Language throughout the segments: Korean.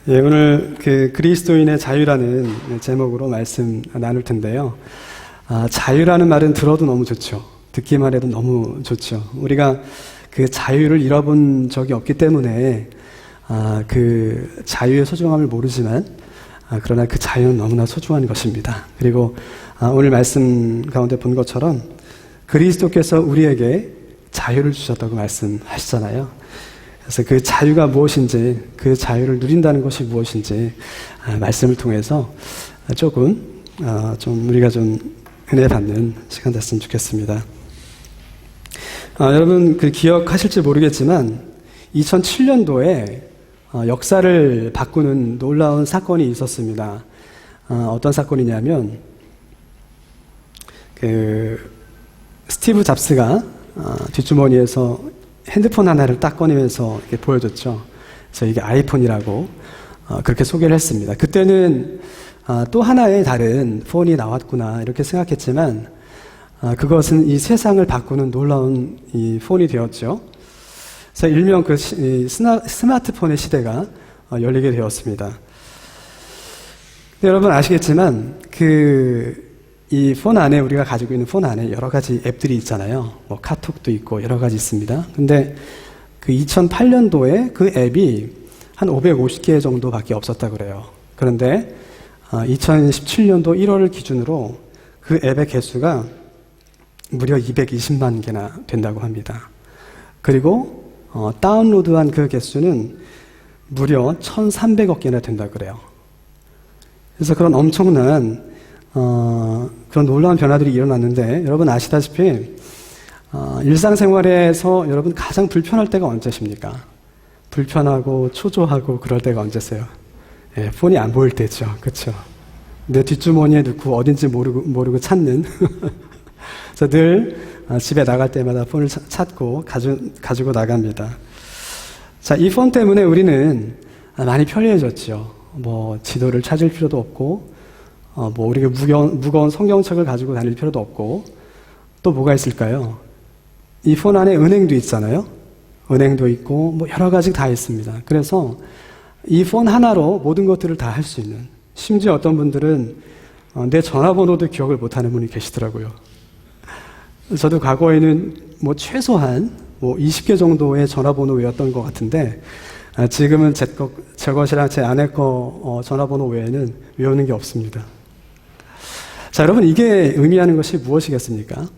예, 오늘 그리스도인의 자유라는 제목으로 말씀 나눌 텐데요. 자유라는 말은 들어도 너무 좋죠. 듣기만 해도 너무 좋죠. 우리가 그 자유를 잃어본 적이 없기 때문에 그 자유의 소중함을 모르지만 그러나 그 자유는 너무나 소중한 것입니다. 그리고 오늘 말씀 가운데 본 것처럼 그리스도께서 우리에게 자유를 주셨다고 말씀하시잖아요. 그래서 그 자유가 무엇인지, 그 자유를 누린다는 것이 무엇인지 말씀을 통해서 조금 좀 우리가 좀 은혜 받는 시간 됐으면 좋겠습니다. 여러분 기억하실지 모르겠지만 2007년도에 역사를 바꾸는 놀라운 사건이 있었습니다. 어떤 사건이냐면 스티브 잡스가 뒷주머니에서 핸드폰 하나를 딱 꺼내면서 이렇게 보여줬죠. 그래서 이게 아이폰이라고 그렇게 소개를 했습니다. 그때는 또 하나의 다른 폰이 나왔구나 이렇게 생각했지만 그것은 이 세상을 바꾸는 놀라운 이 폰이 되었죠. 그래서 일명 스마트폰의 시대가 열리게 되었습니다. 여러분 아시겠지만 이 폰 안에 우리가 가지고 있는 폰 안에 여러 가지 앱들이 있잖아요. 뭐 카톡도 있고 여러 가지 있습니다. 근데 2008년도에 그 앱이 한 550개 정도밖에 없었다 그래요. 그런데 2017년도 1월을 기준으로 그 앱의 개수가 무려 220만 개나 된다고 합니다. 그리고 다운로드한 그 개수는 무려 1,300억 개나 된다 그래요. 그래서 그런 엄청난 그런 놀라운 변화들이 일어났는데 여러분 아시다시피 일상생활에서 여러분 가장 불편할 때가 언제십니까? 불편하고 초조하고 그럴 때가 언제세요? 예, 폰이 안 보일 때죠. 그렇죠? 내 뒷주머니에 넣고 어딘지 모르고 찾는 그래서 늘 집에 나갈 때마다 폰을 찾고 가지고 나갑니다. 자, 이 폰 때문에 우리는 많이 편리해졌죠. 뭐 지도를 찾을 필요도 없고 우리가 무거운 성경책을 가지고 다닐 필요도 없고, 또 뭐가 있을까요? 이 폰 안에 은행도 있잖아요? 은행도 있고, 여러 가지 다 있습니다. 그래서 이 폰 하나로 모든 것들을 다 할 수 있는, 심지어 어떤 분들은 내 전화번호도 기억을 못하는 분이 계시더라고요. 저도 과거에는 최소한 20개 정도의 전화번호 외웠던 것 같은데, 지금은 제 것이랑 제 아내 거 전화번호 외에는 외우는 게 없습니다. 자, 여러분 이게 의미하는 것이 무엇이겠습니까?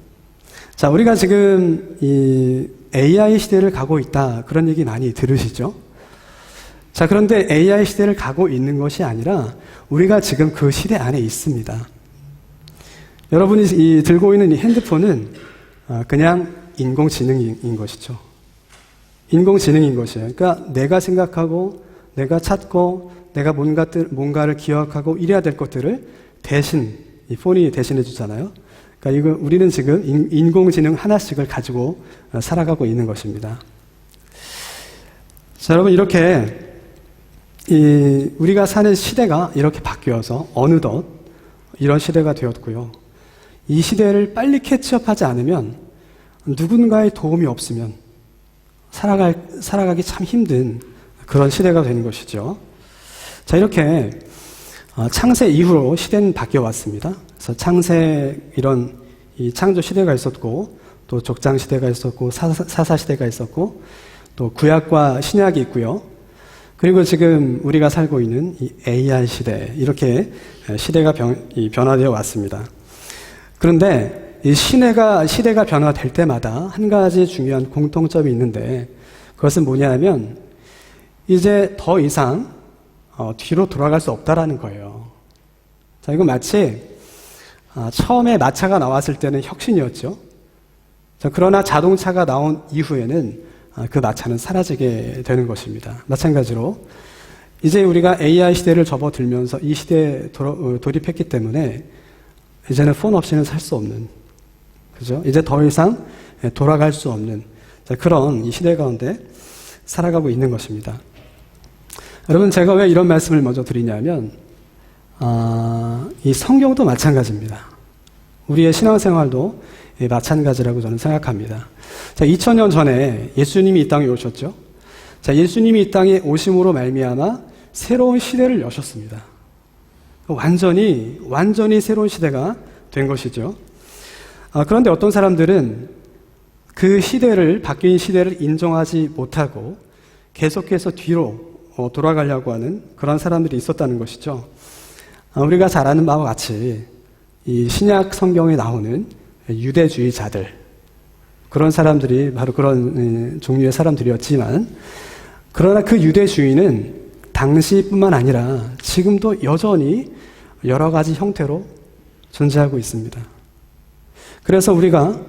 자, 우리가 지금 이 AI 시대를 가고 있다 그런 얘기 많이 들으시죠? 자, 그런데 AI 시대를 가고 있는 것이 아니라 우리가 지금 그 시대 안에 있습니다. 여러분이 들고 있는 이 핸드폰은 그냥 인공지능인 것이죠. 인공지능인 것이에요. 그러니까 내가 생각하고 내가 찾고 내가 뭔가를 기억하고 이래야 될 것들을 대신 이 폰이 대신해 주잖아요. 그러니까 우리는 지금 인공지능 하나씩을 가지고 살아가고 있는 것입니다. 자, 여러분 이렇게 우리가 사는 시대가 이렇게 바뀌어서 어느덧 이런 시대가 되었고요. 이 시대를 빨리 캐치업하지 않으면 누군가의 도움이 없으면 살아가기 참 힘든 그런 시대가 되는 것이죠. 자, 이렇게 창세 이후로 시대는 바뀌어 왔습니다. 그래서 이 창조 시대가 있었고, 또 족장 시대가 있었고, 사사 시대가 있었고, 또 구약과 신약이 있고요. 그리고 지금 우리가 살고 있는 이 AI 시대, 이렇게 시대가 변화되어 왔습니다. 그런데 이 시대가 변화될 때마다 한 가지 중요한 공통점이 있는데 그것은 뭐냐면 이제 더 이상 뒤로 돌아갈 수 없다라는 거예요. 자, 이건 마치 처음에 마차가 나왔을 때는 혁신이었죠. 자, 그러나 자동차가 나온 이후에는 그 마차는 사라지게 되는 것입니다. 마찬가지로 이제 우리가 AI 시대를 접어들면서 이 시대에 돌입했기 때문에 이제는 폰 없이는 살 수 없는, 그죠? 이제 더 이상 돌아갈 수 없는 그런 이 시대 가운데 살아가고 있는 것입니다. 여러분 제가 왜 이런 말씀을 먼저 드리냐면 이 성경도 마찬가지입니다. 우리의 신앙생활도 마찬가지라고 저는 생각합니다. 자, 2000년 전에 예수님이 이 땅에 오셨죠. 자, 예수님이 이 땅에 오심으로 말미암아 새로운 시대를 여셨습니다. 완전히 새로운 시대가 된 것이죠. 그런데 어떤 사람들은 그 바뀐 시대를 인정하지 못하고 계속해서 뒤로 돌아가려고 하는 그런 사람들이 있었다는 것이죠. 우리가 잘 아는 바와 같이 이 신약 성경에 나오는 유대주의자들, 그런 사람들이 바로 그런 종류의 사람들이었지만, 그러나 그 유대주의는 당시뿐만 아니라 지금도 여전히 여러 가지 형태로 존재하고 있습니다. 그래서 우리가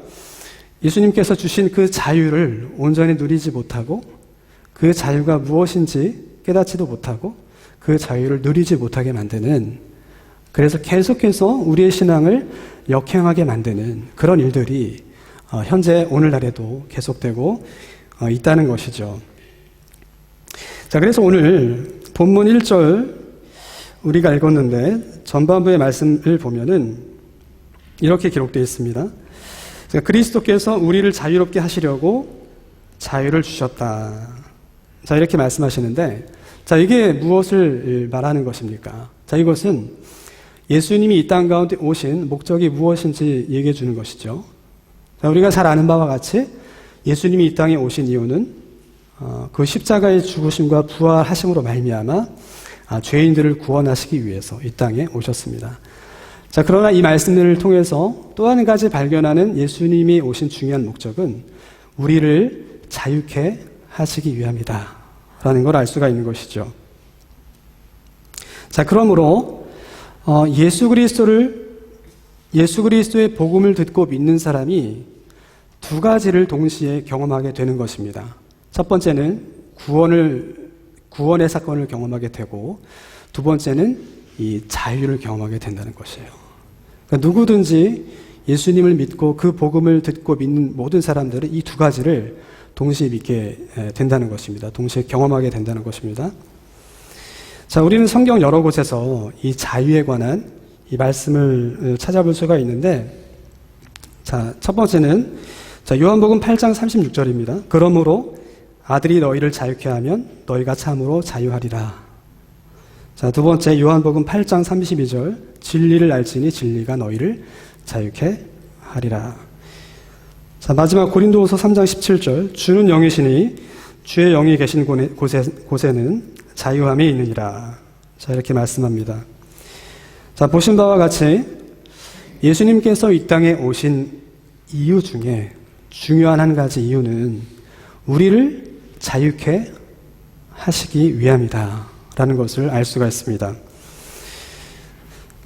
예수님께서 주신 그 자유를 온전히 누리지 못하고, 그 자유가 무엇인지 깨닫지도 못하고, 그 자유를 누리지 못하게 만드는, 그래서 계속해서 우리의 신앙을 역행하게 만드는 그런 일들이 현재 오늘날에도 계속되고 있다는 것이죠. 자, 그래서 오늘 본문 1절 우리가 읽었는데 전반부의 말씀을 보면은 이렇게 기록되어 있습니다. 그리스도께서 우리를 자유롭게 하시려고 자유를 주셨다. 자, 이렇게 말씀하시는데, 자, 이게 무엇을 말하는 것입니까? 자, 이것은 예수님이 이 땅 가운데 오신 목적이 무엇인지 얘기해 주는 것이죠. 자, 우리가 잘 아는 바와 같이 예수님이 이 땅에 오신 이유는 그 십자가의 죽으심과 부활하심으로 말미암아 죄인들을 구원하시기 위해서 이 땅에 오셨습니다. 자, 그러나 이 말씀을 통해서 또 한 가지 발견하는 예수님이 오신 중요한 목적은 우리를 자유케 하시기 위함이다 라는 걸 알 수가 있는 것이죠. 자, 그러므로 예수 그리스도의 복음을 듣고 믿는 사람이 두 가지를 동시에 경험하게 되는 것입니다. 첫 번째는 구원의 사건을 경험하게 되고, 두 번째는 이 자유를 경험하게 된다는 것이에요. 그러니까 누구든지 예수님을 믿고 그 복음을 듣고 믿는 모든 사람들은 이 두 가지를 동시에 믿게 된다는 것입니다. 동시에 경험하게 된다는 것입니다. 자, 우리는 성경 여러 곳에서 이 자유에 관한 이 말씀을 찾아볼 수가 있는데, 자, 첫 번째는 요한복음 8장 36절입니다. 그러므로 아들이 너희를 자유케 하면 너희가 참으로 자유하리라. 자, 두 번째 요한복음 8장 32절 진리를 알지니 진리가 너희를 자유케 하리라. 자, 마지막 고린도후서 3장 17절 주는 영이시니 주의 영이 계신 곳에는 자유함이 있느니라. 자, 이렇게 말씀합니다. 자, 보신 바와 같이 예수님께서 이 땅에 오신 이유 중에 중요한 한 가지 이유는 우리를 자유케 하시기 위함이다 라는 것을 알 수가 있습니다.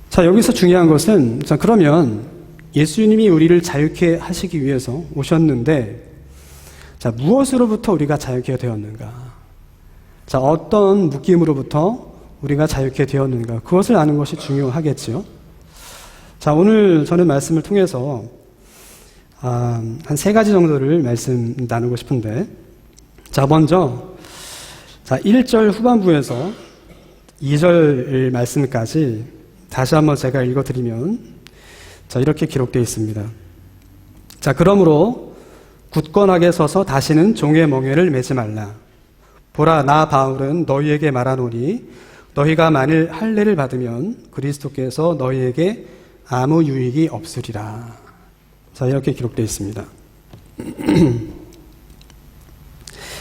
자, 여기서 중요한 것은, 자, 그러면 예수님이 우리를 자유케 하시기 위해서 오셨는데, 자, 무엇으로부터 우리가 자유케 되었는가? 자, 어떤 묶임으로부터 우리가 자유케 되었는가? 그것을 아는 것이 중요하겠지요. 자, 오늘 저는 말씀을 통해서 한 세 가지 정도를 말씀 나누고 싶은데, 자, 먼저 1절 후반부에서 2절 말씀까지 다시 한번 제가 읽어드리면, 자, 이렇게 기록되어 있습니다. 자, 그러므로 굳건하게 서서 다시는 종의 멍에를 매지 말라. 보라, 나 바울은 너희에게 말하노니 너희가 만일 할례를 받으면 그리스도께서 너희에게 아무 유익이 없으리라. 자, 이렇게 기록되어 있습니다.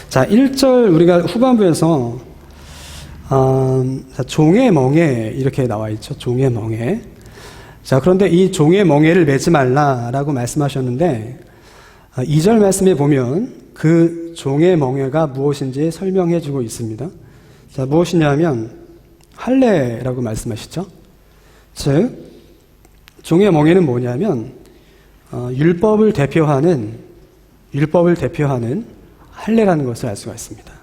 자, 1절 우리가 후반부에서 종의 멍에 이렇게 나와 있죠. 종의 멍에. 자, 그런데 이 종의 멍에를 매지 말라라고 말씀하셨는데, 2절 말씀에 보면 그 종의 멍에가 무엇인지 설명해 주고 있습니다. 자, 무엇이냐면 할례라고 말씀하시죠. 즉, 종의 멍에는 뭐냐면 율법을 대표하는 할례라는 것을 알 수가 있습니다.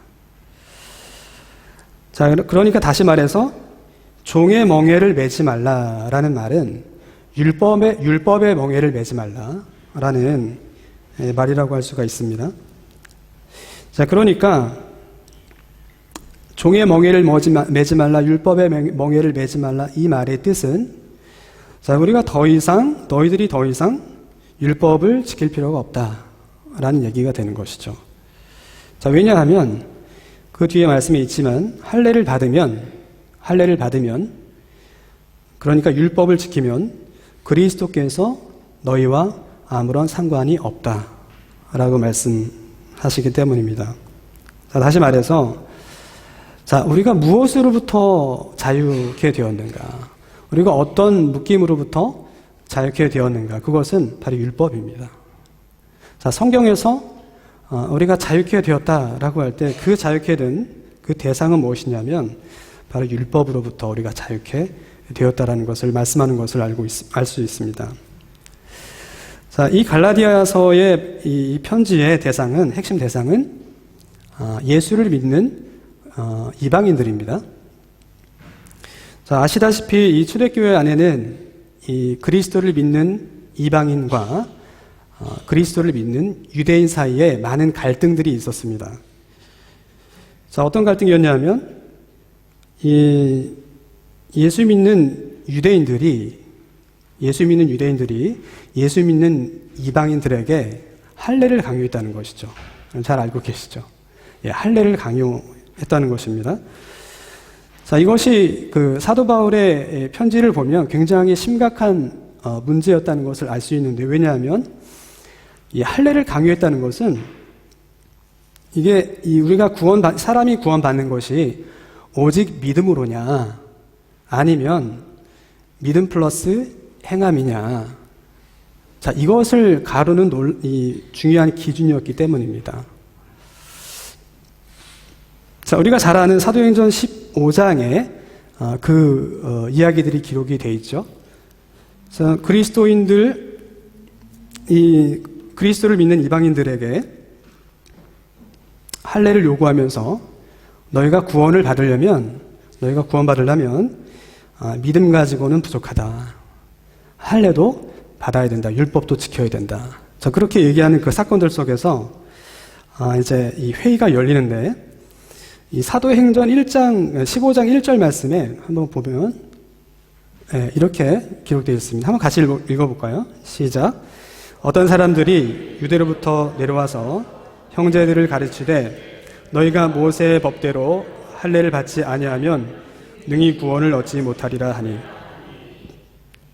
자, 그러니까 다시 말해서 종의 멍에를 매지 말라라는 말은 율법의 멍에를 매지 말라라는 말이라고 할 수가 있습니다. 자, 그러니까 종의 멍에를 매지 말라, 율법의 멍에를 매지 말라, 이 말의 뜻은, 자, 우리가 너희들이 더 이상 율법을 지킬 필요가 없다라는 얘기가 되는 것이죠. 자, 왜냐하면 그 뒤에 말씀에 있지만 할례를 받으면 그러니까 율법을 지키면 그리스도께서 너희와 아무런 상관이 없다라고 말씀하시기 때문입니다. 자, 다시 말해서 우리가 무엇으로부터 자유케 되었는가? 우리가 어떤 묶임으로부터 자유케 되었는가? 그것은 바로 율법입니다. 자, 성경에서 우리가 자유케 되었다라고 할 때 그 자유케 된 그 대상은 무엇이냐면 바로 율법으로부터 우리가 자유케 되었다라는 것을 말씀하는 것을 알 수 있습니다. 자, 이 갈라디아서의 이 편지의 대상은, 핵심 대상은 예수를 믿는 이방인들입니다. 자, 아시다시피 이 초대교회 안에는 이 그리스도를 믿는 이방인과 그리스도를 믿는 유대인 사이에 많은 갈등들이 있었습니다. 자, 어떤 갈등이었냐면 이 예수 믿는 유대인들이 예수 믿는 이방인들에게 할례를 강요했다는 것이죠. 잘 알고 계시죠? 예, 할례를 강요했다는 것입니다. 자, 이것이 그 사도 바울의 편지를 보면 굉장히 심각한 문제였다는 것을 알 수 있는데, 왜냐하면 이 할례를 강요했다는 것은 이게 우리가 사람이 구원받는 것이 오직 믿음으로냐 아니면 믿음 플러스 행함이냐, 자, 이것을 가르는 이 중요한 기준이었기 때문입니다. 자, 우리가 잘 아는 사도행전 15장에 이야기들이 기록이 되어 있죠. 자, 그리스도를 믿는 이방인들에게 할례를 요구하면서 너희가 구원받으려면 믿음 가지고는 부족하다. 할례도 받아야 된다. 율법도 지켜야 된다. 자, 그렇게 얘기하는 그 사건들 속에서 이제 이 회의가 열리는데, 이 사도행전 15장 1절 말씀에 한번 보면 이렇게 기록되어 있습니다. 한번 같이 읽어볼까요? 시작. 어떤 사람들이 유대로부터 내려와서 형제들을 가르치되 너희가 모세의 법대로 할례를 받지 아니하면 능히 구원을 얻지 못하리라 하니.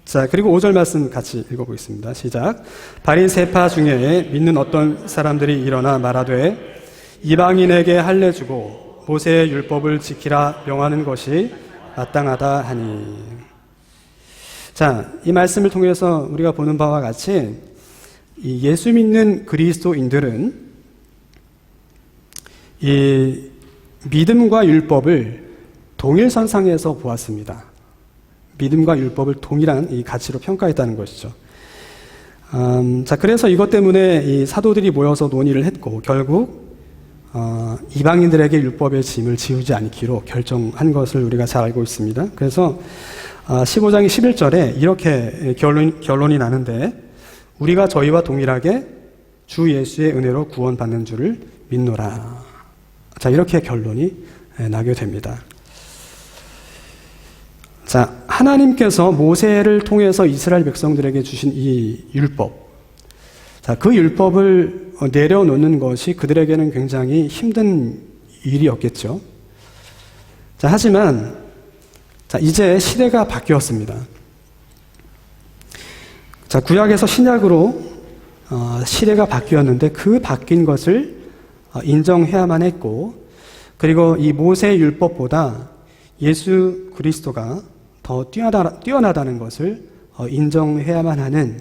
자, 그리고 5절 말씀 같이 읽어보겠습니다. 시작. 바리새파 중에 믿는 어떤 사람들이 일어나 말하되 이방인에게 할례 주고 모세의 율법을 지키라 명하는 것이 마땅하다 하니. 자, 이 말씀을 통해서 우리가 보는 바와 같이 이 예수 믿는 그리스도인들은 이 믿음과 율법을 동일선상에서 보았습니다. 믿음과 율법을 동일한 이 가치로 평가했다는 것이죠. 자, 그래서 이것 때문에 이 사도들이 모여서 논의를 했고 결국 이방인들에게 율법의 짐을 지우지 않기로 결정한 것을 우리가 잘 알고 있습니다. 그래서 15장 11절에 이렇게 결론이 나는데, 우리가 저희와 동일하게 주 예수의 은혜로 구원받는 줄을 믿노라. 자, 이렇게 결론이 나게 됩니다. 자, 하나님께서 모세를 통해서 이스라엘 백성들에게 주신 이 율법, 자, 그 율법을 내려놓는 것이 그들에게는 굉장히 힘든 일이었겠죠. 자, 하지만 이제 시대가 바뀌었습니다. 자, 구약에서 신약으로 시대가 바뀌었는데 그 바뀐 것을 인정해야만 했고, 그리고 이 모세의 율법보다 예수 그리스도가 더 뛰어나다는 것을 인정해야만 하는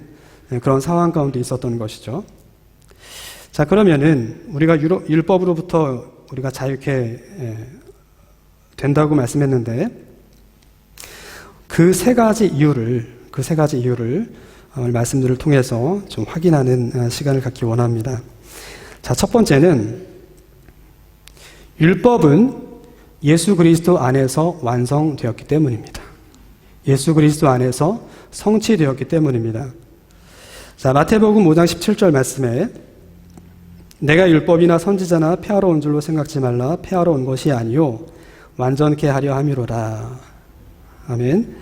그런 상황 가운데 있었던 것이죠. 자, 그러면은 우리가 율법으로부터 우리가 자유케 된다고 말씀했는데, 그 세 가지 이유를 말씀들을 통해서 좀 확인하는 시간을 갖기 원합니다. 자, 첫 번째는 율법은 예수 그리스도 안에서 완성되었기 때문입니다. 예수 그리스도 안에서 성취되었기 때문입니다. 자, 마태복음 5장 17절 말씀에 내가 율법이나 선지자나 폐하러 온 줄로 생각지 말라. 폐하러 온 것이 아니요 완전케 하려 함이로라. 아멘.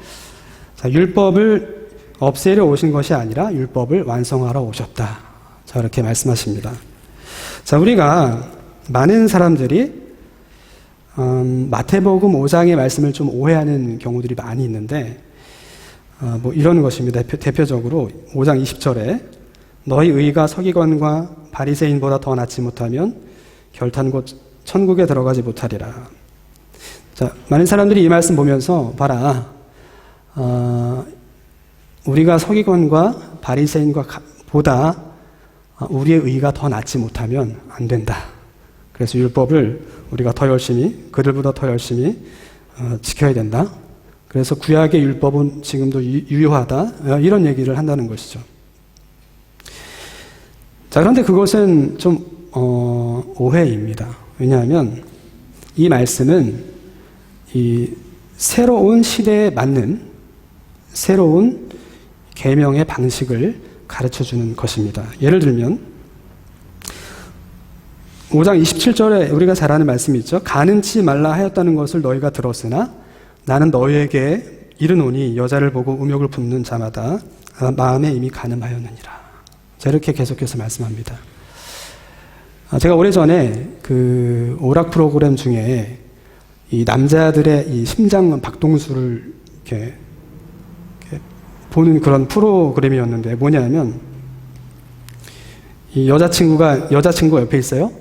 자, 율법을 없애려 오신 것이 아니라 율법을 완성하러 오셨다. 자, 이렇게 말씀하십니다. 자, 우리가 많은 사람들이 마태복음 5장의 말씀을 좀 오해하는 경우들이 많이 있는데 뭐 이런 것입니다. 대표적으로 5장 20절에 너희 의가 서기관과 바리새인보다 더 낫지 못하면 결탄 곧 천국에 들어가지 못하리라. 자, 많은 사람들이 이 말씀 보면서 봐라, 우리가 서기관과 바리새인과 보다 우리의 의가 더 낫지 못하면 안 된다. 그래서 율법을 우리가 더 열심히, 그들보다 더 열심히 지켜야 된다. 그래서 구약의 율법은 지금도 유효하다. 이런 얘기를 한다는 것이죠. 자, 그런데 그것은 좀 오해입니다. 왜냐하면 이 말씀은 이 새로운 시대에 맞는 새로운 계명의 방식을 가르쳐주는 것입니다. 예를 들면 5장 27절에 우리가 잘 아는 말씀이 있죠. 가늠치 말라 하였다는 것을 너희가 들었으나 나는 너희에게 이르노니 여자를 보고 음욕을 품는 자마다 마음에 이미 가늠하였느니라. 자, 이렇게 계속해서 말씀합니다. 제가 오래전에 그 오락 프로그램 중에 이 남자들의 이 심장 박동수를 이렇게 보는 그런 프로그램이었는데 뭐냐면 이 여자친구가 옆에 있어요.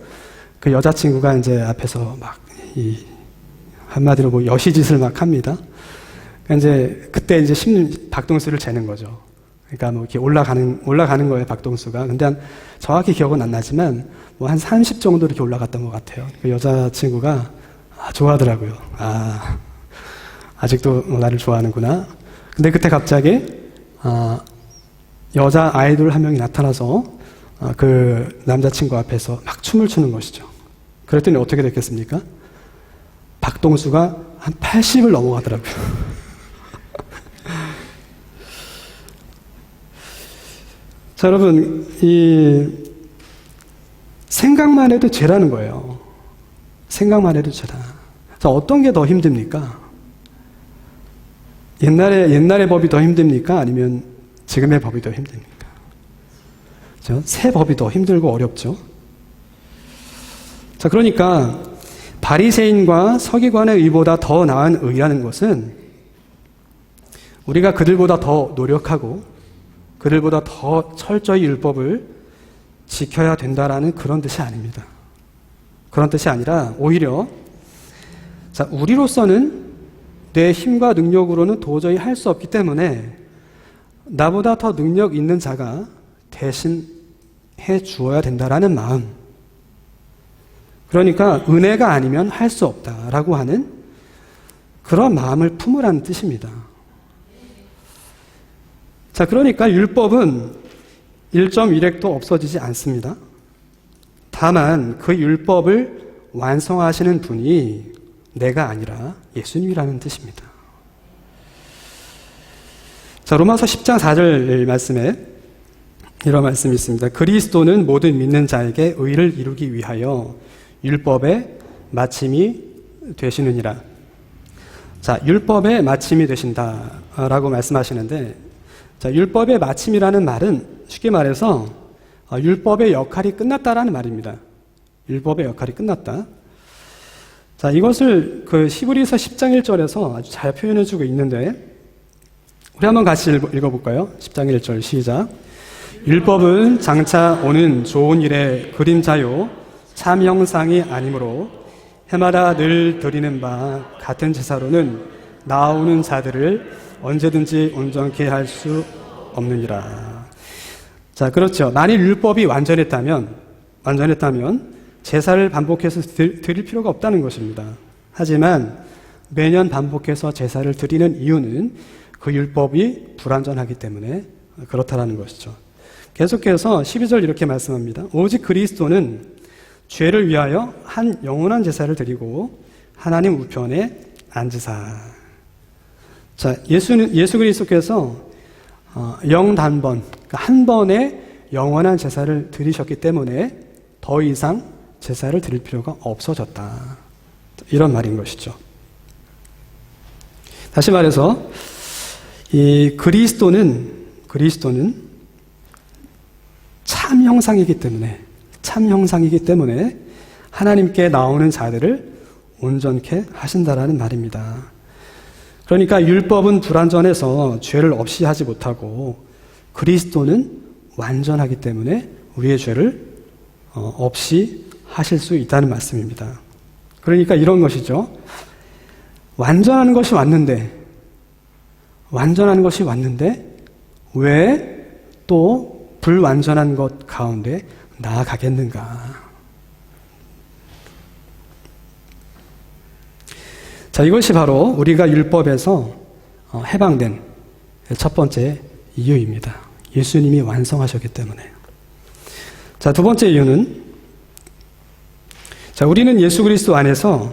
그 여자친구가 이제 앞에서 막 이 한마디로 뭐 여시짓을 막 합니다. 그러니까 이제 그때 이제 박동수를 재는 거죠. 그러니까 뭐 이렇게 올라가는 거예요, 박동수가. 근데 정확히 기억은 안 나지만 뭐 한 30 정도 이렇게 올라갔던 것 같아요. 그 여자친구가 좋아하더라고요. 아직도 나를 좋아하는구나. 근데 그때 갑자기 여자 아이돌 한 명이 나타나서 그 남자친구 앞에서 막 춤을 추는 것이죠. 그랬더니 어떻게 됐겠습니까? 박동수가 한 80을 넘어가더라고요. 자, 여러분, 이 생각만 해도 죄라는 거예요. 생각만 해도 죄다. 자, 어떤 게 더 힘듭니까? 옛날의 법이 더 힘듭니까? 아니면 지금의 법이 더 힘듭니까? 새 법이 더 힘들고 어렵죠. 자, 그러니까 바리새인과 서기관의 의보다 더 나은 의라는 것은 우리가 그들보다 더 노력하고 그들보다 더 철저히 율법을 지켜야 된다라는 그런 뜻이 아닙니다. 그런 뜻이 아니라 오히려 자, 우리로서는 내 힘과 능력으로는 도저히 할 수 없기 때문에 나보다 더 능력 있는 자가 대신 해 주어야 된다라는 마음. 그러니까 은혜가 아니면 할 수 없다라고 하는 그런 마음을 품으라는 뜻입니다. 자, 그러니까 율법은 1.1획도 없어지지 않습니다. 다만 그 율법을 완성하시는 분이 내가 아니라 예수님이라는 뜻입니다. 자, 로마서 10장 4절 말씀에 이런 말씀이 있습니다. 그리스도는 모든 믿는 자에게 의를 이루기 위하여 율법의 마침이 되시느니라. 자, 율법의 마침이 되신다라고 말씀하시는데, 자, 율법의 마침이라는 말은 쉽게 말해서 율법의 역할이 끝났다라는 말입니다. 율법의 역할이 끝났다. 자, 이것을 그 히브리서 10장 1절에서 아주 잘 표현해주고 있는데, 우리 한번 같이 읽어볼까요? 10장 1절 시작. 율법은 장차 오는 좋은 일의 그림자요 참 형상이 아니므로 해마다 늘 드리는 바 같은 제사로는 나오는 자들을 언제든지 온전케 할 수 없느니라. 자, 그렇죠. 만일 율법이 완전했다면 제사를 반복해서 드릴 필요가 없다는 것입니다. 하지만 매년 반복해서 제사를 드리는 이유는 그 율법이 불완전하기 때문에 그렇다라는 것이죠. 계속해서 12절 이렇게 말씀합니다. 오직 그리스도는 죄를 위하여 한 영원한 제사를 드리고 하나님 우편에 앉으사. 자, 예수 그리스도께서 영단번, 그러니까 한 번에 영원한 제사를 드리셨기 때문에 더 이상 제사를 드릴 필요가 없어졌다. 이런 말인 것이죠. 다시 말해서 이 그리스도는 참 형상이기 때문에 하나님께 나오는 자들을 온전케 하신다라는 말입니다. 그러니까 율법은 불완전해서 죄를 없이 하지 못하고 그리스도는 완전하기 때문에 우리의 죄를 없이 하실 수 있다는 말씀입니다. 그러니까 이런 것이죠. 완전한 것이 왔는데 왜 또 불완전한 것 가운데 나아가겠는가? 자, 이것이 바로 우리가 율법에서 해방된 첫 번째 이유입니다. 예수님이 완성하셨기 때문에. 자, 두 번째 이유는, 자, 우리는 예수 그리스도 안에서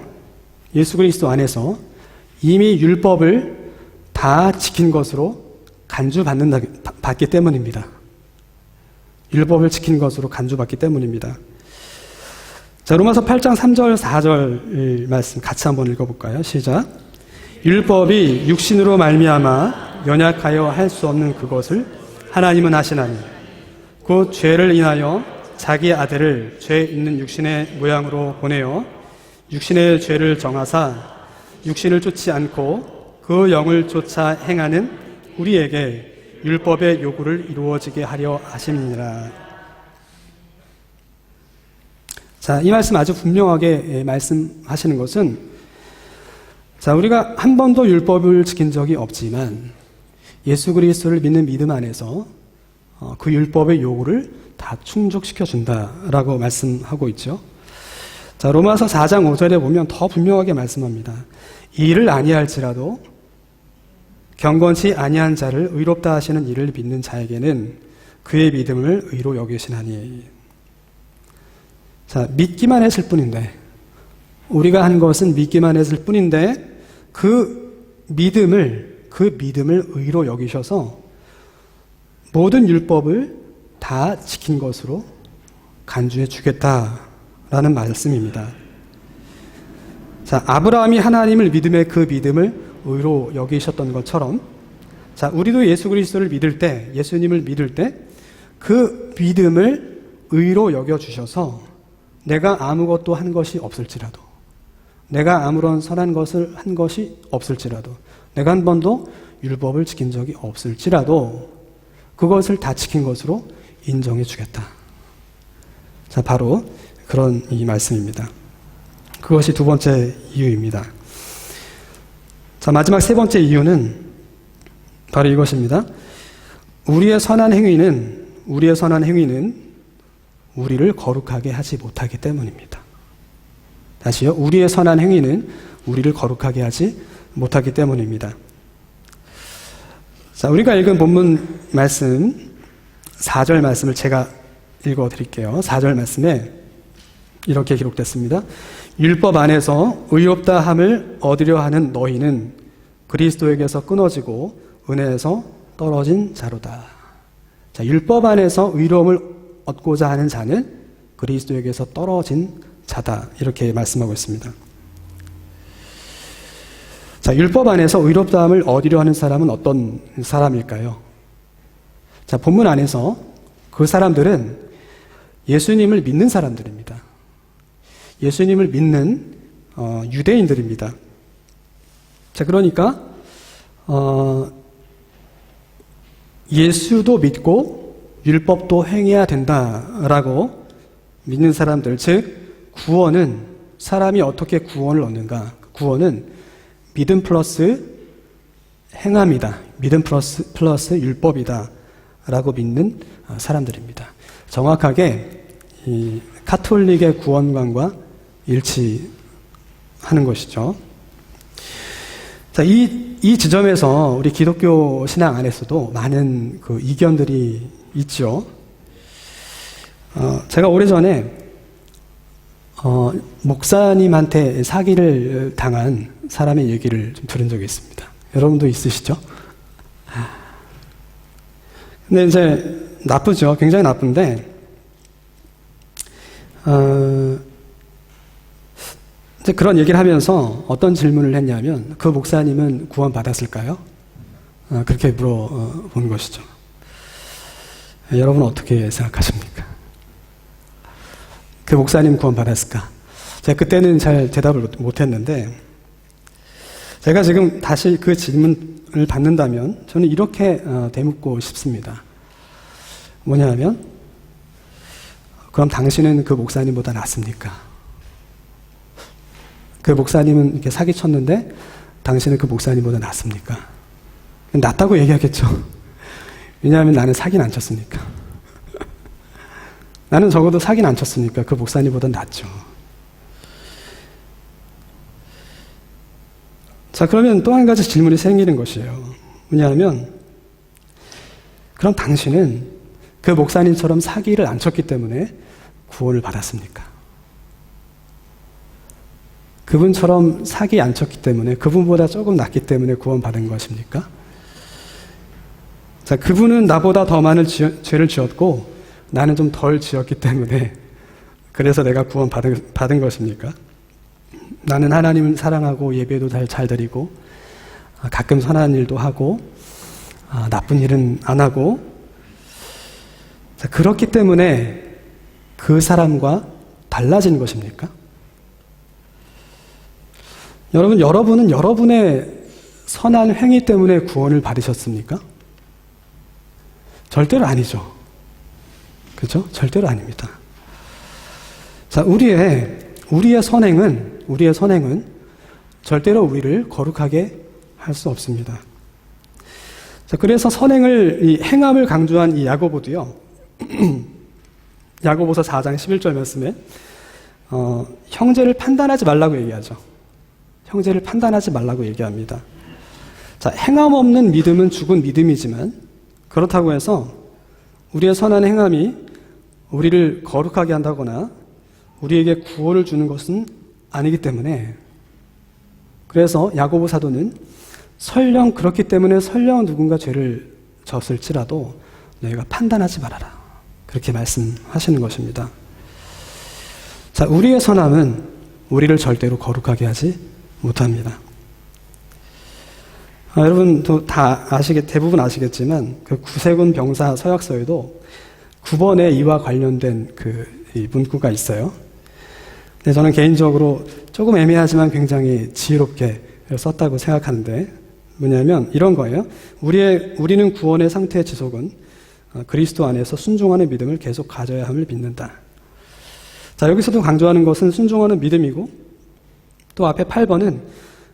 이미 율법을 다 지킨 것으로 받기 때문입니다. 율법을 지킨 것으로 간주받기 때문입니다. 자, 로마서 8장 3절 4절 말씀 같이 한번 읽어볼까요? 시작. 율법이 육신으로 말미암아 연약하여 할 수 없는 그것을 하나님은 하시나니 곧 죄를 인하여 자기 아들을 죄 있는 육신의 모양으로 보내어 육신의 죄를 정하사 육신을 쫓지 않고 그 영을 쫓아 행하는 우리에게 율법의 요구를 이루어지게 하려 하심이니라. 자, 이 말씀 아주 분명하게 말씀하시는 것은, 자, 우리가 한 번도 율법을 지킨 적이 없지만 예수 그리스도를 믿는 믿음 안에서 그 율법의 요구를 다 충족시켜 준다라고 말씀하고 있죠. 자, 로마서 4장 5절에 보면 더 분명하게 말씀합니다. 이를 아니할지라도 경건치 아니한 자를 의롭다 하시는 이를 믿는 자에게는 그의 믿음을 의로 여기시나니. 자, 믿기만 했을 뿐인데, 우리가 한 것은 믿기만 했을 뿐인데 그 믿음을 의로 여기셔서 모든 율법을 다 지킨 것으로 간주해 주겠다라는 말씀입니다. 자, 아브라함이 하나님을 믿음에 그 믿음을 의로 여기셨던 것처럼, 자, 우리도 예수 그리스도를 믿을 때, 예수님을 믿을 때 그 믿음을 의로 여겨주셔서 내가 아무것도 한 것이 없을지라도, 내가 아무런 선한 것을 한 것이 없을지라도, 내가 한 번도 율법을 지킨 적이 없을지라도 그것을 다 지킨 것으로 인정해 주겠다. 자, 바로 그런 이 말씀입니다. 그것이 두 번째 이유입니다. 자, 마지막 세 번째 이유는 바로 이것입니다. 우리의 선한 행위는 우리를 거룩하게 하지 못하기 때문입니다. 다시요. 우리의 선한 행위는 우리를 거룩하게 하지 못하기 때문입니다. 자, 우리가 읽은 본문 말씀 4절 말씀을 제가 읽어 드릴게요. 4절 말씀에 이렇게 기록됐습니다. 율법 안에서 의롭다 함을 얻으려 하는 너희는 그리스도에게서 끊어지고 은혜에서 떨어진 자로다. 자, 율법 안에서 의로움을 얻고자 하는 자는 그리스도에게서 떨어진 자다. 이렇게 말씀하고 있습니다. 자, 율법 안에서 의롭다함을 얻으려 하는 사람은 어떤 사람일까요? 자, 본문 안에서 그 사람들은 예수님을 믿는 사람들입니다. 예수님을 믿는 유대인들입니다. 자, 그러니까 예수도 믿고 율법도 행해야 된다라고 믿는 사람들, 즉 구원은, 사람이 어떻게 구원을 얻는가? 구원은 믿음 플러스 행함이다. 믿음 플러스 율법이다 라고 믿는 사람들입니다. 정확하게 이 카톨릭의 구원관과 일치하는 것이죠. 자, 이 지점에서 우리 기독교 신앙 안에서도 많은 그 이견들이 있죠. 제가 오래전에 목사님한테 사기를 당한 사람의 얘기를 좀 들은 적이 있습니다. 여러분도 있으시죠? 근데 이제 나쁘죠. 굉장히 나쁜데, 이제 그런 얘기를 하면서 어떤 질문을 했냐면, 그 목사님은 구원받았을까요? 그렇게 물어본 것이죠. 여러분은 어떻게 생각하십니까? 그 목사님 구원받았을까? 제가 그때는 잘 대답을 못했는데 제가 지금 다시 그 질문을 받는다면 저는 이렇게 되묻고 싶습니다. 뭐냐면 그럼 당신은 그 목사님보다 낫습니까? 그 목사님은 이렇게 사기쳤는데 당신은 그 목사님보다 낫습니까? 낫다고 얘기하겠죠. 왜냐하면 나는 사기는 안 쳤으니까. 나는 적어도 사기는 안 쳤으니까 그 목사님보다 낫죠. 자, 그러면 또 한 가지 질문이 생기는 것이에요. 뭐냐면 그럼 당신은 그 목사님처럼 사기를 안 쳤기 때문에 구원을 받았습니까? 그분처럼 사기 안 쳤기 때문에, 그분보다 조금 낫기 때문에 구원받은 것입니까? 자, 그분은 나보다 더 많은 죄를 지었고 나는 좀 덜 지었기 때문에 그래서 내가 구원받은 것입니까? 나는 하나님을 사랑하고 예배도 잘 드리고 가끔 선한 일도 하고 나쁜 일은 안 하고, 자, 그렇기 때문에 그 사람과 달라진 것입니까? 여러분은 여러분의 선한 행위 때문에 구원을 받으셨습니까? 절대로 아니죠. 그죠? 절대로 아닙니다. 자, 우리의 선행은 절대로 우리를 거룩하게 할 수 없습니다. 자, 그래서 이 행함을 강조한 이 야고보도요, 야고보서 4장 11절 말씀에, 형제를 판단하지 말라고 얘기하죠. 형제를 판단하지 말라고 얘기합니다. 자, 행함 없는 믿음은 죽은 믿음이지만, 그렇다고 해서 우리의 선한 행함이 우리를 거룩하게 한다거나 우리에게 구원을 주는 것은 아니기 때문에, 그래서 야고보 사도는 설령 그렇기 때문에 설령 누군가 죄를 졌을지라도 너희가 판단하지 말아라, 그렇게 말씀하시는 것입니다. 자, 우리의 선함은 우리를 절대로 거룩하게 하지 못합니다. 여러분도 대부분 아시겠지만 그 구세군 병사 서약서에도 9번의 이와 관련된 이 문구가 있어요. 근데 저는 개인적으로 조금 애매하지만 굉장히 지혜롭게 썼다고 생각하는데, 뭐냐면 이런 거예요. 우리는 구원의 상태의 지속은 그리스도 안에서 순종하는 믿음을 계속 가져야 함을 믿는다. 자, 여기서도 강조하는 것은 순종하는 믿음이고, 또 앞에 8번은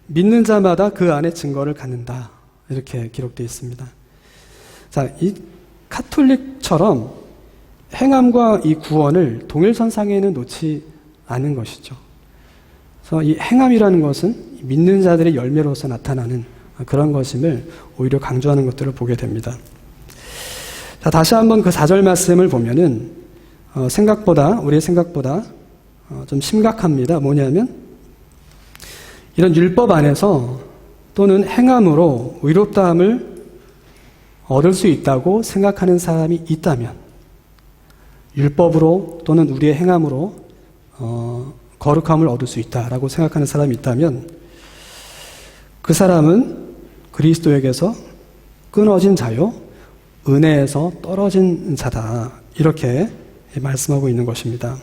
믿는 자마다 그 안에 증거를 갖는다, 이렇게 기록되어 있습니다. 자, 이 카톨릭처럼 행함과 이 구원을 동일선상에는 놓지 않은 것이죠. 그래서 이 행함이라는 것은 믿는 자들의 열매로서 나타나는 그런 것임을 오히려 강조하는 것들을 보게 됩니다. 자, 다시 한번 그 4절 말씀을 보면은 우리의 생각보다 좀 심각합니다. 뭐냐면 이런 율법 안에서 또는 행함으로 의롭다함을 얻을 수 있다고 생각하는 사람이 있다면, 율법으로 또는 우리의 행함으로 거룩함을 얻을 수 있다라고 생각하는 사람이 있다면 그 사람은 그리스도에게서 끊어진 자요, 은혜에서 떨어진 자다, 이렇게 말씀하고 있는 것입니다.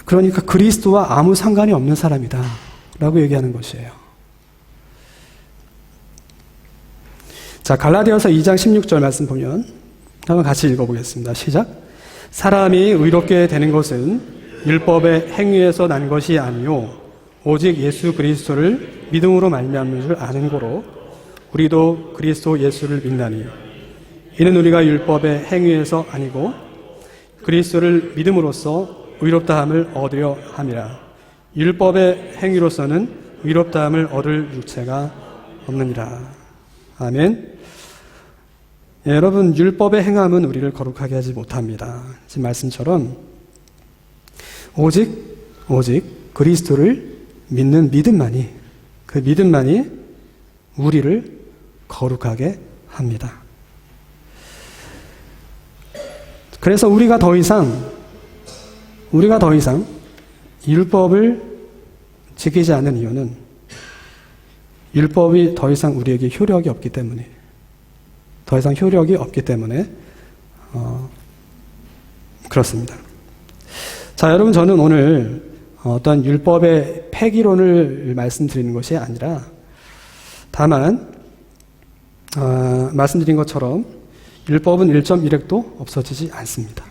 그러니까 그리스도와 아무 상관이 없는 사람이다 라고 얘기하는 것이에요. 자, 갈라디아서 2장 16절 말씀 보면 한번 같이 읽어보겠습니다. 시작. 사람이 의롭게 되는 것은 율법의 행위에서 난 것이 아니요 오직 예수 그리스도를 믿음으로 말미암는 줄 아는 고로 우리도 그리스도 예수를 믿나니, 이는 우리가 율법의 행위에서 아니고 그리스도를 믿음으로써 의롭다함을 얻으려 함이라. 율법의 행위로서는 의롭다함을 얻을 육체가 없느니라. 아멘. 예, 여러분, 율법의 행함은 우리를 거룩하게 하지 못합니다. 지금 말씀처럼 오직 그리스도를 믿는 믿음만이, 그 믿음만이 우리를 거룩하게 합니다. 그래서 우리가 더 이상 율법을 지키지 않는 이유는 율법이 더 이상 우리에게 효력이 없기 때문에 그렇습니다. 자, 여러분, 저는 오늘 어떤 율법의 폐기론을 말씀드리는 것이 아니라 다만 말씀드린 것처럼 율법은 1.1획도 없어지지 않습니다.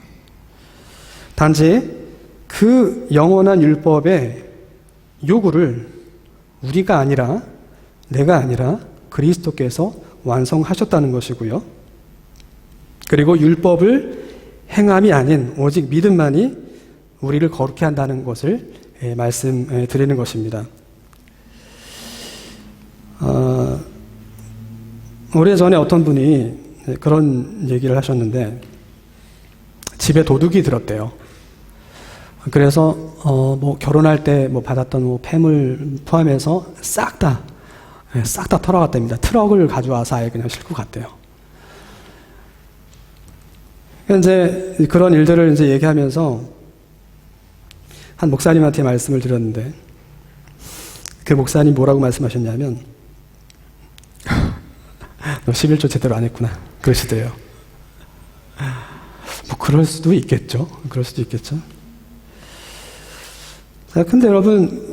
단지 그 영원한 율법의 요구를 우리가 아니라 내가 아니라 그리스도께서 완성하셨다는 것이고요. 그리고 율법을 행함이 아닌 오직 믿음만이 우리를 거룩해 한다는 것을 말씀드리는 것입니다. 오래전에 어떤 분이 그런 얘기를 하셨는데 집에 도둑이 들었대요. 그래서 뭐 결혼할 때 뭐 받았던 뭐 폐물 포함해서 싹 다 털어갔답니다. 트럭을 가져와서 아예 그냥 싣고 갔대요. 이제 그런 일들을 이제 얘기하면서 한 목사님한테 말씀을 드렸는데 그 목사님 뭐라고 말씀하셨냐면 너 11조 제대로 안 했구나 그러시대요. 뭐 그럴 수도 있겠죠. 자, 근데 여러분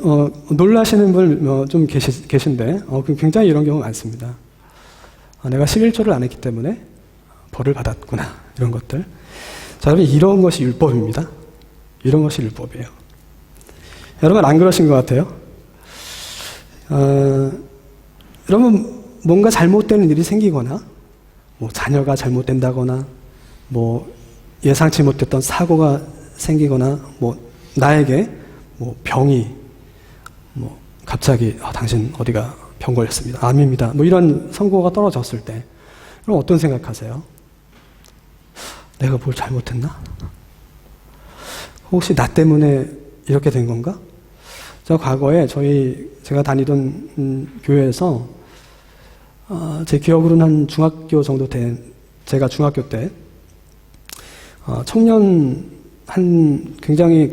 놀라시는 분 좀 계신데 굉장히 이런 경우 많습니다. 내가 11조를 안 했기 때문에 벌을 받았구나 이런 것들. 자, 여러분 이런 것이 율법입니다. 이런 것이 율법이에요. 여러분 안 그러신 것 같아요? 여러분 뭔가 잘못되는 일이 생기거나 뭐 자녀가 잘못된다거나 뭐 예상치 못했던 사고가 생기거나 뭐 나에게 뭐 병이 뭐 갑자기 당신 어디가 병 걸렸습니다. 암입니다. 뭐 이런 선고가 떨어졌을 때 그럼 어떤 생각하세요? 내가 뭘 잘못했나? 혹시 나 때문에 이렇게 된 건가? 저 과거에 제가 다니던 교회에서 제 기억으로는 한 중학교 정도 제가 중학교 때 청년 굉장히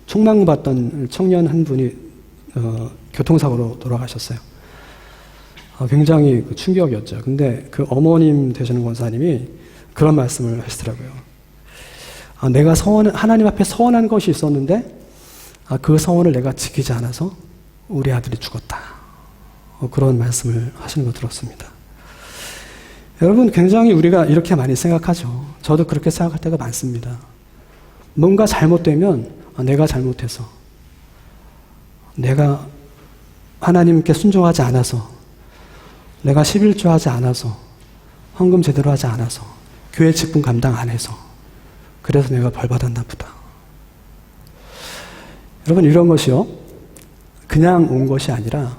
총망받던 청년 한 분이 교통사고로 돌아가셨어요. 굉장히 충격이었죠. 근데 그 어머님 되시는 권사님이 그런 말씀을 하시더라고요. 내가 하나님 앞에 서원한 것이 있었는데 그 서원을 내가 지키지 않아서 우리 아들이 죽었다. 그런 말씀을 하시는 거 들었습니다. 여러분 굉장히 우리가 이렇게 많이 생각하죠. 저도 그렇게 생각할 때가 많습니다. 뭔가 잘못되면 내가 잘못해서 내가 하나님께 순종하지 않아서 내가 11조 하지 않아서 헌금 제대로 하지 않아서 교회 직분 감당 안 해서 그래서 내가 벌 받았나 보다. 여러분 이런 것이요 그냥 온 것이 아니라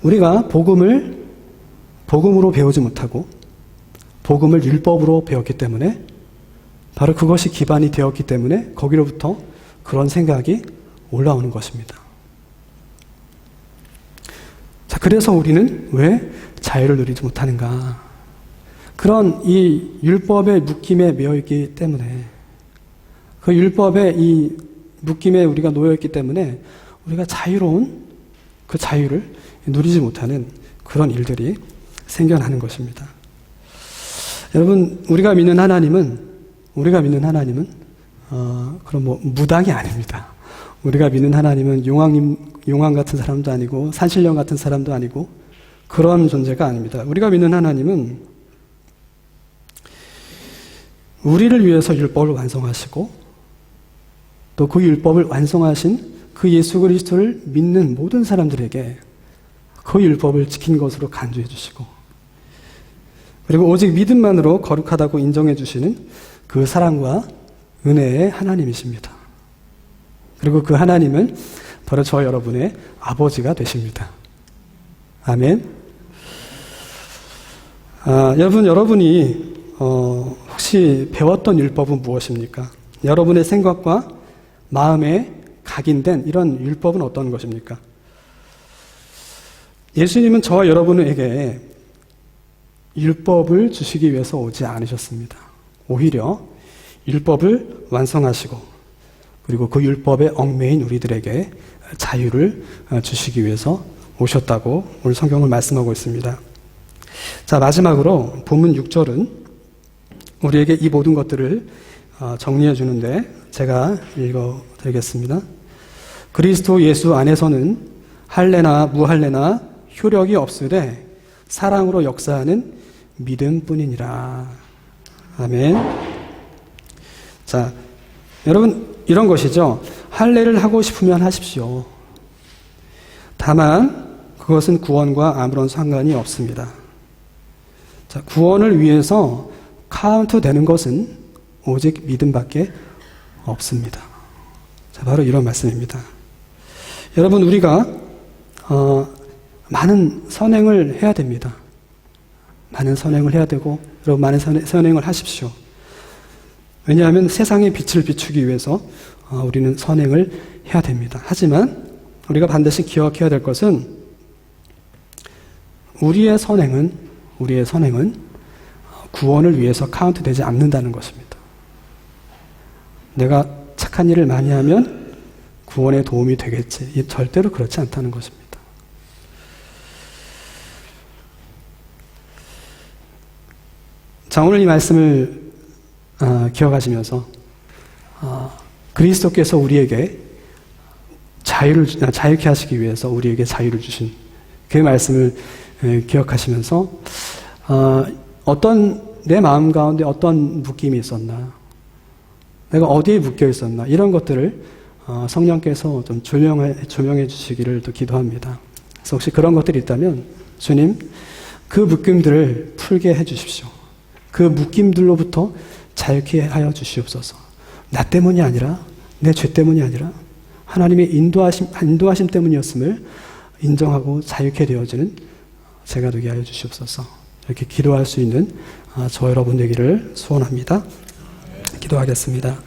우리가 복음으로 배우지 못하고 복음을 율법으로 배웠기 때문에 바로 그것이 기반이 되었기 때문에 거기로부터 그런 생각이 올라오는 것입니다. 자, 그래서 우리는 왜 자유를 누리지 못하는가? 그런 이 율법의 묶임에 매여있기 때문에 그 율법의 이 묶임에 우리가 놓여있기 때문에 우리가 자유로운 그 자유를 누리지 못하는 그런 일들이 생겨나는 것입니다. 여러분 우리가 믿는 하나님은 그런 뭐 무당이 아닙니다. 우리가 믿는 하나님은 용왕 같은 사람도 아니고 산신령 같은 사람도 아니고 그런 존재가 아닙니다. 우리가 믿는 하나님은 우리를 위해서 율법을 완성하시고 또 그 율법을 완성하신 그 예수 그리스도를 믿는 모든 사람들에게 그 율법을 지킨 것으로 간주해 주시고 그리고 오직 믿음만으로 거룩하다고 인정해 주시는 그 사랑과 은혜의 하나님이십니다. 그리고 그 하나님은 바로 저 여러분의 아버지가 되십니다. 아멘. 여러분이 혹시 배웠던 율법은 무엇입니까? 여러분의 생각과 마음에 각인된 이런 율법은 어떤 것입니까? 예수님은 저와 여러분에게 율법을 주시기 위해서 오지 않으셨습니다. 오히려 율법을 완성하시고 그리고 그 율법에 얽매인 우리들에게 자유를 주시기 위해서 오셨다고 오늘 성경을 말씀하고 있습니다. 자, 마지막으로 본문 6절은 우리에게 이 모든 것들을 정리해 주는데 제가 읽어 드리겠습니다. 그리스도 예수 안에서는 할례나 무할례나 효력이 없으되 사랑으로 역사하는 믿음뿐이니라. 아멘. 자, 여러분 이런 것이죠. 할례를 하고 싶으면 하십시오. 다만 그것은 구원과 아무런 상관이 없습니다. 자, 구원을 위해서 카운트 되는 것은 오직 믿음밖에 없습니다. 자, 바로 이런 말씀입니다. 여러분, 우리가 많은 선행을 해야 됩니다. 많은 선행을 해야 되고, 여러분 많은 선행을 하십시오. 왜냐하면 세상의 빛을 비추기 위해서 우리는 선행을 해야 됩니다. 하지만 우리가 반드시 기억해야 될 것은 우리의 선행은 구원을 위해서 카운트되지 않는다는 것입니다. 내가 착한 일을 많이 하면 구원에 도움이 되겠지. 절대로 그렇지 않다는 것입니다. 자, 오늘 이 말씀을 기억하시면서 그리스도께서 우리에게 자유케 하시기 위해서 우리에게 자유를 주신 그 말씀을 기억하시면서 내 마음 가운데 어떤 묶임이 있었나, 내가 어디에 묶여 있었나, 이런 것들을 성령께서 좀 조명해 주시기를 또 기도합니다. 그래서 혹시 그런 것들이 있다면 주님, 그 묶임들을 풀게 해 주십시오. 그 묶임들로부터 자유케 하여 주시옵소서. 나 때문이 아니라, 내 죄 때문이 아니라 하나님의 인도하심 때문이었음을 인정하고 자유케 되어지는 제가 되게 하여 주시옵소서. 이렇게 기도할 수 있는 저 여러분 되기를 소원합니다. 기도하겠습니다.